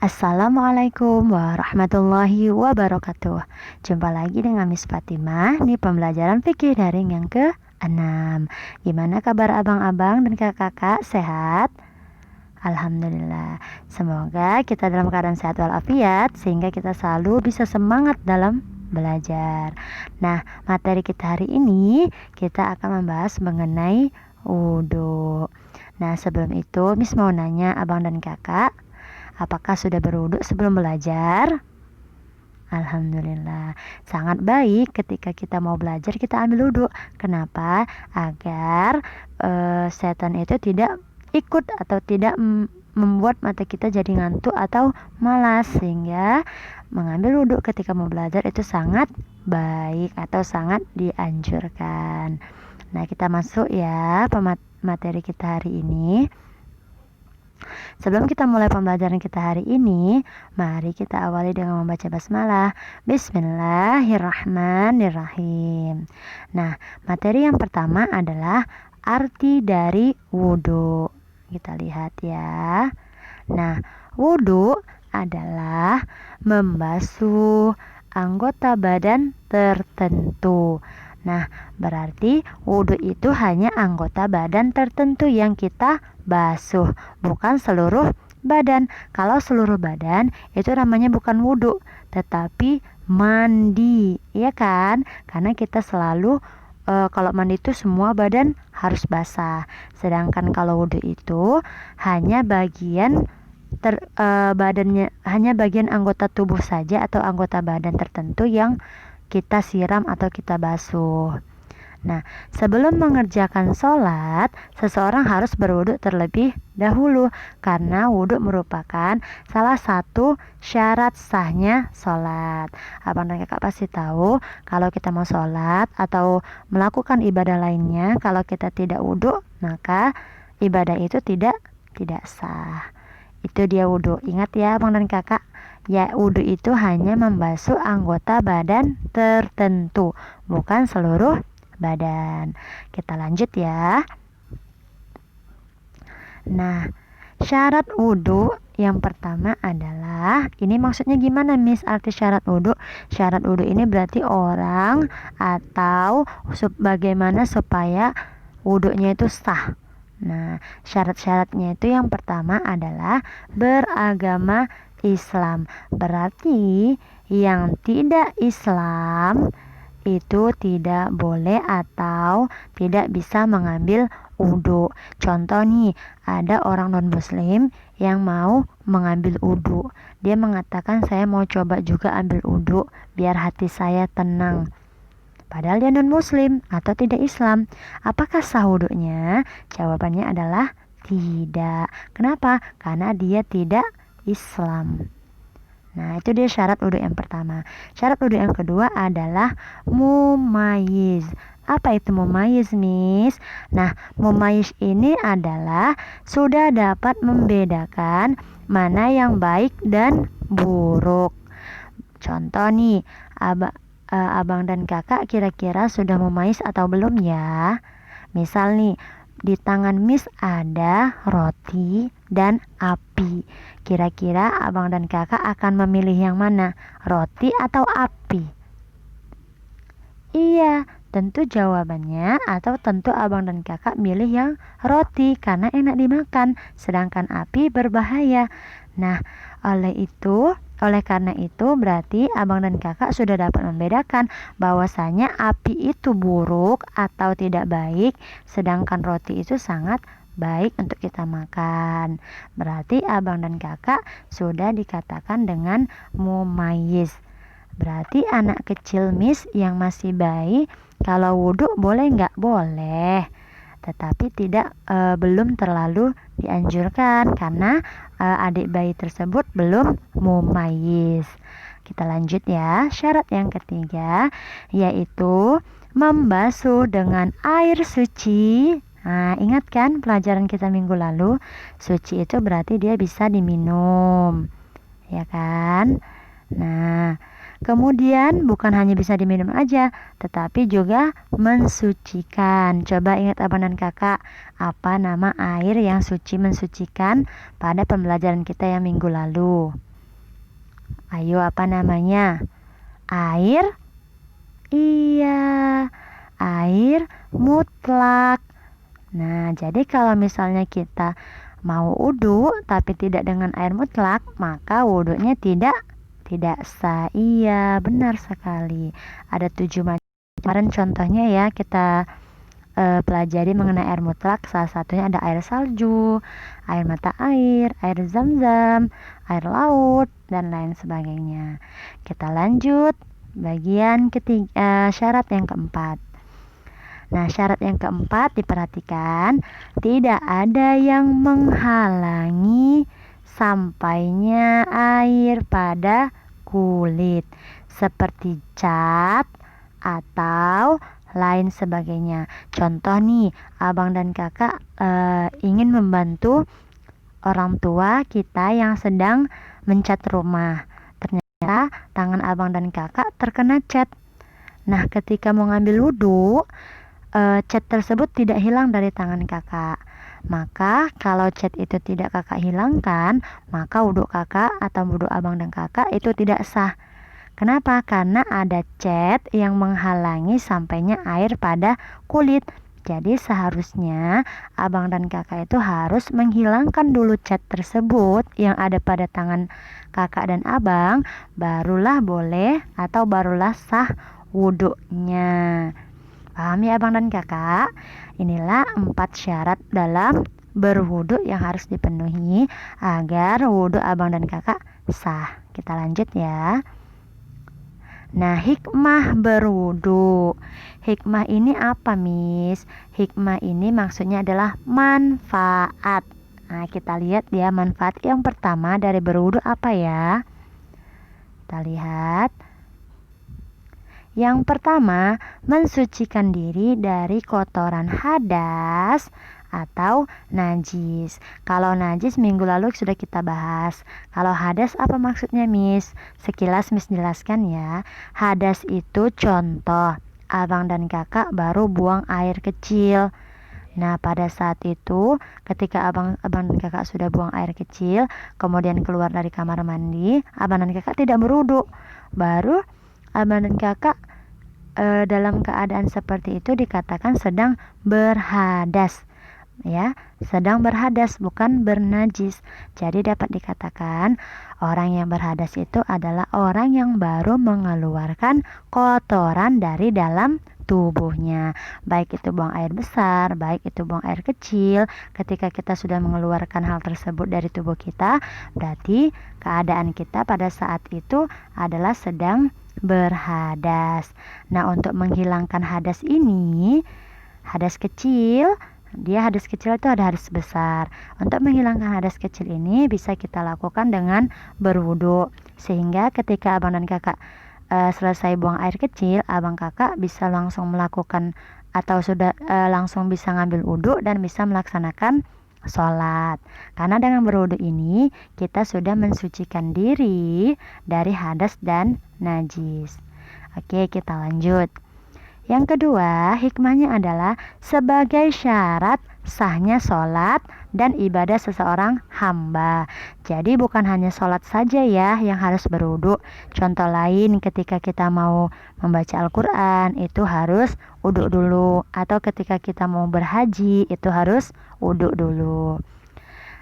Assalamualaikum warahmatullahi wabarakatuh. Jumpa lagi dengan Miss Fatimah di pembelajaran fikih daring yang ke-6. Gimana kabar abang-abang dan kakak-kakak, sehat? Alhamdulillah. Semoga kita dalam keadaan sehat walafiat sehingga kita selalu bisa semangat dalam belajar. Nah, materi kita hari ini kita akan membahas mengenai wudhu. Nah, sebelum itu Miss mau nanya abang dan kakak, apakah sudah berwudu sebelum belajar? Alhamdulillah. Sangat baik ketika kita mau belajar kita ambil wudhu. Kenapa? Agar setan itu tidak ikut atau tidak membuat mata kita jadi ngantuk atau malas, sehingga mengambil wudhu ketika mau belajar itu sangat baik atau sangat dianjurkan. Nah, kita masuk ya materi kita hari ini. Sebelum kita mulai pembelajaran kita hari ini, mari kita awali dengan membaca basmalah. Bismillahirrahmanirrahim. Nah, materi yang pertama adalah arti dari wudhu. Kita lihat ya. Nah, wudhu adalah membasuh anggota badan tertentu. Nah, berarti wudhu itu hanya anggota badan tertentu yang kita basuh, bukan seluruh badan. Kalau seluruh badan itu namanya bukan wudhu, tetapi mandi, ya kan? Karena kita selalu kalau mandi itu semua badan harus basah. Sedangkan kalau wudhu itu hanya bagian badannya, hanya bagian anggota tubuh saja atau anggota badan tertentu yang kita siram atau kita basuh. Nah, sebelum mengerjakan sholat, seseorang harus berwudu terlebih dahulu, karena wudu merupakan salah satu syarat sahnya sholat. Abang dan kakak pasti tahu, kalau kita mau sholat atau melakukan ibadah lainnya, kalau kita tidak wudu, maka ibadah itu tidak sah. Itu dia wudu. Ingat ya abang dan kakak, ya wudhu itu hanya membasuh anggota badan tertentu, bukan seluruh badan. Kita lanjut ya. Nah, syarat wudhu yang pertama adalah, ini maksudnya gimana Miss arti syarat wudhu? Syarat wudhu ini berarti orang atau bagaimana supaya wudhunya itu sah. Nah, syarat-syaratnya itu yang pertama adalah beragama Islam. Berarti yang tidak Islam itu tidak boleh atau tidak bisa mengambil wudhu. Contoh nih, ada orang non muslim yang mau mengambil wudhu. Dia mengatakan, saya mau coba juga ambil wudhu biar hati saya tenang. Padahal dia non muslim atau tidak Islam. Apakah sah wudhunya? Jawabannya adalah tidak. Kenapa? Karena dia tidak Islam. Nah, itu dia syarat wudhu yang pertama. Syarat wudhu yang kedua adalah mumayyiz. Apa itu mumayyiz, Miss? Nah, mumayyiz ini adalah sudah dapat membedakan mana yang baik dan buruk. Contoh nih, abang dan kakak kira-kira sudah mumayyiz atau belum ya? Misal nih, di tangan Miss ada roti dan api. Kira-kira abang dan kakak akan memilih yang mana? Roti atau api? Iya, tentu jawabannya atau tentu abang dan kakak milih yang roti karena enak dimakan, sedangkan api berbahaya. Nah, oleh karena itu berarti abang dan kakak sudah dapat membedakan bahwasanya api itu buruk atau tidak baik, sedangkan roti itu sangat baik untuk kita makan. Berarti abang dan kakak sudah dikatakan dengan mumayyiz. Berarti anak kecil Miss yang masih bayi kalau wudhu boleh nggak? Boleh, tetapi belum terlalu dianjurkan karena adik bayi tersebut belum mumayyiz. Kita lanjut ya. Syarat yang ketiga yaitu membasuh dengan air suci. Nah, ingat kan pelajaran kita minggu lalu, suci itu berarti dia bisa diminum, ya kan? Nah, kemudian bukan hanya bisa diminum aja, tetapi juga mensucikan. Coba ingat abang dan kakak, apa nama air yang suci mensucikan pada pembelajaran kita yang minggu lalu? Ayo, apa namanya? Air? Iya, air mutlak. Nah, jadi kalau misalnya kita mau wudhu tapi tidak dengan air mutlak, maka wudhunya tidak sah. Iya, benar sekali. Ada 7 macam. Kemarin contohnya ya kita pelajari mengenai air mutlak. Salah satunya ada air salju, air mata air zam-zam, air laut, dan lain sebagainya. Kita lanjut bagian ketiga, syarat yang keempat. Nah, syarat yang keempat diperhatikan, tidak ada yang menghalangi sampainya air pada kulit seperti cat atau lain sebagainya. Contoh nih, abang dan kakak ingin membantu orang tua kita yang sedang mencat rumah. Ternyata tangan abang dan kakak terkena cat. Nah, ketika mau ngambil wudhu, cat tersebut tidak hilang dari tangan kakak. Maka kalau cat itu tidak kakak hilangkan, maka wudhu kakak atau wudhu abang dan kakak itu tidak sah. Kenapa? Karena ada cat yang menghalangi sampainya air pada kulit. Jadi seharusnya abang dan kakak itu harus menghilangkan dulu cat tersebut yang ada pada tangan kakak dan abang, barulah boleh atau barulah sah wudhunya. Paham ya abang dan kakak? Inilah 4 syarat dalam berwudhu yang harus dipenuhi agar wudhu abang dan kakak sah. Kita lanjut ya. Nah, hikmah berwudhu. Hikmah ini apa, Miss? Hikmah ini maksudnya adalah manfaat. Nah, kita lihat ya manfaat yang pertama dari berwudhu apa ya? Kita lihat. Yang pertama, mensucikan diri dari kotoran hadas atau najis. Kalau najis minggu lalu sudah kita bahas. Kalau hadas apa maksudnya, Miss? Sekilas Miss jelaskan ya. Hadas itu contoh, abang dan kakak baru buang air kecil. Nah, pada saat itu ketika abang dan kakak sudah buang air kecil, kemudian keluar dari kamar mandi, abang dan kakak tidak berwudu. Baru abang dan kakak dalam keadaan seperti itu dikatakan sedang berhadas, ya, sedang berhadas bukan bernajis. Jadi dapat dikatakan orang yang berhadas itu adalah orang yang baru mengeluarkan kotoran dari dalam tubuhnya, baik itu buang air besar, baik itu buang air kecil. Ketika kita sudah mengeluarkan hal tersebut dari tubuh kita, berarti keadaan kita pada saat itu adalah sedang berhadas. Nah, untuk menghilangkan hadas ini, hadas kecil, dia hadas kecil itu ada hadas besar. Untuk menghilangkan hadas kecil ini bisa kita lakukan dengan berwudu, sehingga ketika abang dan kakak selesai buang air kecil, abang kakak bisa langsung melakukan atau sudah langsung bisa ngambil wudu dan bisa melaksanakan sholat. Karena dengan berwudu ini kita sudah mensucikan diri dari hadas dan najis. Oke, kita lanjut. Yang kedua, hikmahnya adalah sebagai syarat sahnya sholat dan ibadah seseorang hamba. Jadi bukan hanya sholat saja ya yang harus berwudu. Contoh lain, ketika kita mau membaca Al-Quran itu harus wudu dulu. Atau ketika kita mau berhaji itu harus wudu dulu.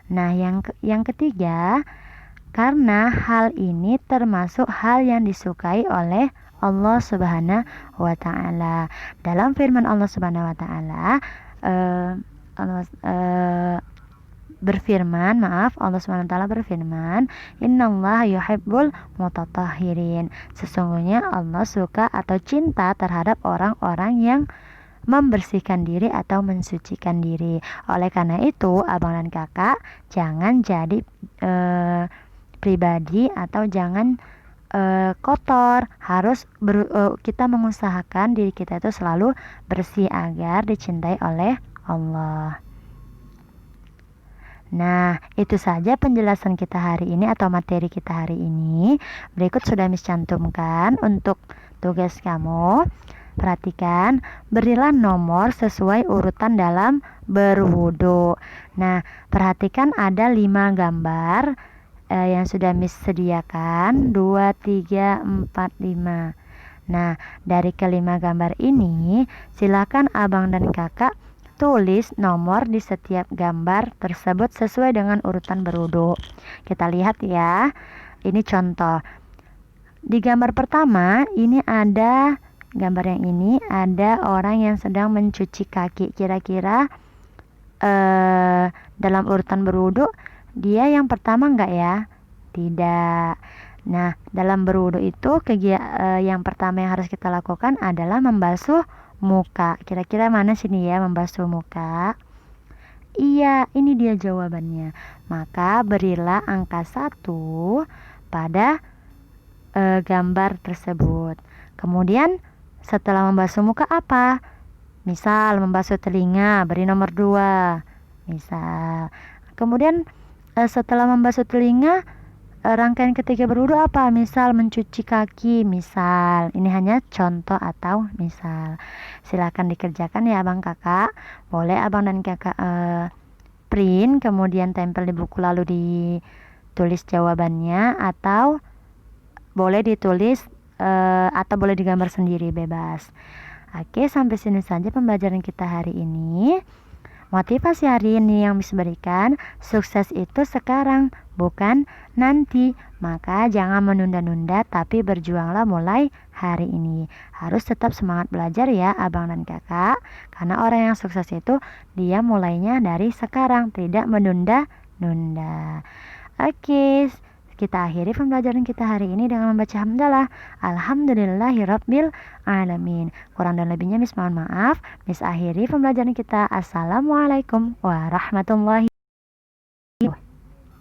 Nah, yang ketiga, karena hal ini termasuk hal yang disukai oleh Allah Subhanahu wa Ta'ala. Dalam firman Allah Subhanahu wa Ta'ala, Allah Subhanahu wa Ta'ala berfirman, "Innallaha yuhibbul mutatahhirin." Sesungguhnya Allah suka atau cinta terhadap orang-orang yang membersihkan diri atau mensucikan diri. Oleh karena itu, abang dan kakak jangan jadi pribadi atau jangan kotor. Harus kita mengusahakan diri kita itu selalu bersih agar dicintai oleh Allah. Nah, itu saja penjelasan kita hari ini atau materi kita hari ini. Berikut sudah Miss cantumkan untuk tugas kamu. Perhatikan, berilah nomor sesuai urutan dalam berwudu. Nah, perhatikan ada 5 gambar yang sudah Miss sediakan 2, 3, 4, 5. Nah, dari kelima gambar ini, silakan abang dan kakak tulis nomor di setiap gambar tersebut sesuai dengan urutan berwudu. Kita lihat ya. Ini contoh. Di gambar pertama, ini ada gambar yang ini ada orang yang sedang mencuci kaki. Kira-kira dalam urutan berwudu dia yang pertama enggak ya? Tidak. Nah, dalam berwudu itu yang pertama yang harus kita lakukan adalah membasuh muka. Kira-kira mana sini ya membasuh muka? Iya, ini dia jawabannya. Maka berilah angka 1 pada gambar tersebut. Kemudian setelah membasuh muka apa? Misal membasuh telinga, beri nomor 2. Misal. Kemudian setelah membasuh telinga, rangkaian ketiga berwudu apa? Misal mencuci kaki, misal. Ini hanya contoh atau misal. Silakan dikerjakan ya abang kakak. Boleh abang dan kakak print kemudian tempel di buku lalu ditulis jawabannya, atau boleh ditulis atau boleh digambar sendiri, bebas. Oke, sampai sini saja pembelajaran kita hari ini. Motivasi hari ini yang bisa berikan, sukses itu sekarang, bukan nanti. Maka jangan menunda-nunda, tapi berjuanglah mulai hari ini. Harus tetap semangat belajar ya abang dan kakak. Karena orang yang sukses itu dia mulainya dari sekarang, tidak menunda-nunda. Oke, kita akhiri pembelajaran kita hari ini dengan membaca hamdalah. Alhamdulillahirabbil alamin. Kurang dan lebihnya Miss mohon maaf. Miss akhiri pembelajaran kita. Assalamualaikum warahmatullahi